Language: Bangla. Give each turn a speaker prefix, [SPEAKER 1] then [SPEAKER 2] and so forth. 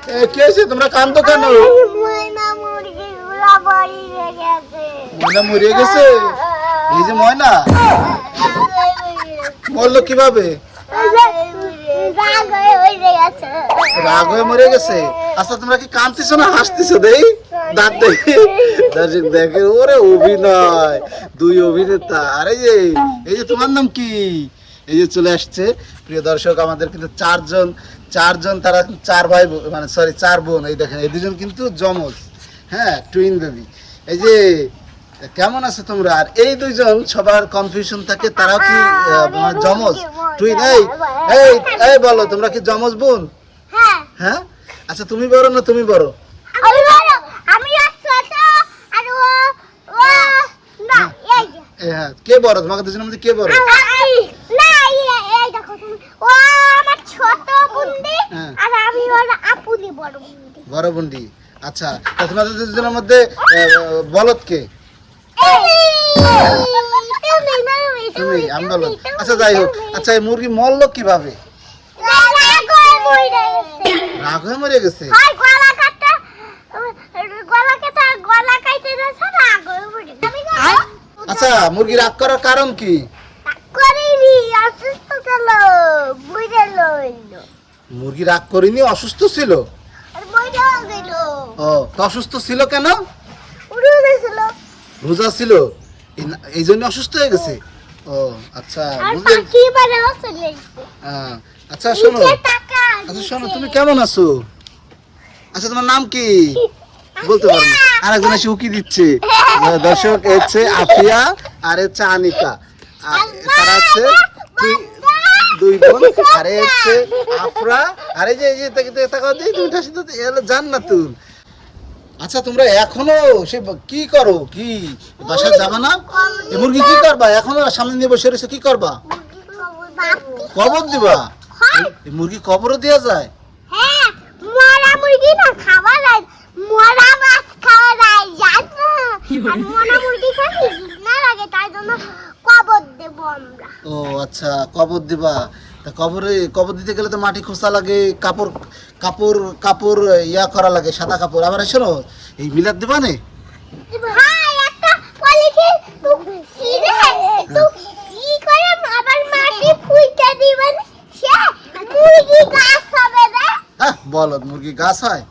[SPEAKER 1] কে আছে? তোমরা কান্দো কেন?
[SPEAKER 2] ময়না মুরগিগুলো মরে গেছে।
[SPEAKER 1] ময়না মরে গেছে? এই যে ময়না মরলো কিভাবে? রাগ হয়ে মরে গেছে। আচ্ছা তোমরা কি কাঁদতেছো না হাসতেছো? দেই দাঁত দেখে দর্শক দেখে, ওরে অভিনয়, দুই অভিনেতা। আরে এই যে তোমার নাম কি? এই যে চলে আসছে প্রিয় দর্শক, আমাদের কিন্তু চারজন তারা চার ভাই মানে সরি চার বোন। এই দেখেন এই দুজন কিন্তু যমজ, হ্যাঁ টুইন বেবি। এই যে কেমন আছে তোমরা? আর এই দুইজন সবার কনফিউশন থাকে, তারাও কি যমজ টুইন? এই এই বলো, তোমরা কি যমজ বোন? হ্যাঁ। আচ্ছা তুমি বড় না তুমি বড়? হ্যাঁ, কে বড় তোমাকে দুজনের মধ্যে? কে বড়? বড় বোনটি। আচ্ছা তোমাদের দুজনের মধ্যে বলদ কে? তুমি? আমি বলদ। আচ্ছা যাই হোক। আচ্ছা এই মুরগি মরলো কিভাবে? রাগ হয়ে মরে গেছে? আচ্ছা মুরগি রাগ করার কারণ কি? মুরগি রাগ করেনি, অসুস্থ ছিল। ও তো অসুস্থ ছিল কেন? রোজা ছিল, এই জন্য অসুস্থ হয়ে গেছে। ও আচ্ছা আচ্ছা শোনো, আচ্ছা শোনো, তুমি কেমন আছো? আচ্ছা তোমার নাম কি বলতে পারো না? আরেকজন এসে উকি দিচ্ছে। দর্শক হচ্ছে আফিয়া আর হচ্ছে আনিকা, তারা হচ্ছে দুই বোন। আরে হচ্ছে আফরা, আরে যে এই যে তাকাও দিই, তুমি হাসি তো এলো জান্নাতুল। আচ্ছা তোমরা এখনো সে কি করো? কি বাসায় যাবে না? এই মুরগি কি করবা এখনো? সামনে নিয়ে বসে রয়েছে, কি করবা? কবর দিবা? এই মুরগি কবরও দেওয়া যায়?
[SPEAKER 2] মরা মুরগি না খাওয়া যায়, মরা মাছ খাওয়া যায়, জানো? আর মরা মুরগি খালি না লাগে, তাই জন্য কবর দেব আমরা।
[SPEAKER 1] ও আচ্ছা কবর দিবা। তা কবর দিতে গেলে তো মাটি খোসা লাগে, কাপড় কাপড় কাপড় ইয়া করা লাগে, সাদা কাপড়। আবার শোনো, এই মিলাদ দিবা নে?
[SPEAKER 2] ভাই একটা পলিথিন তো সিরে তো কি করে আবার মাটি ফুইটা দিবেন, সে মুরগি গাছ হবে না?
[SPEAKER 1] হ্যাঁ বলদ মুরগি গাছ হয়?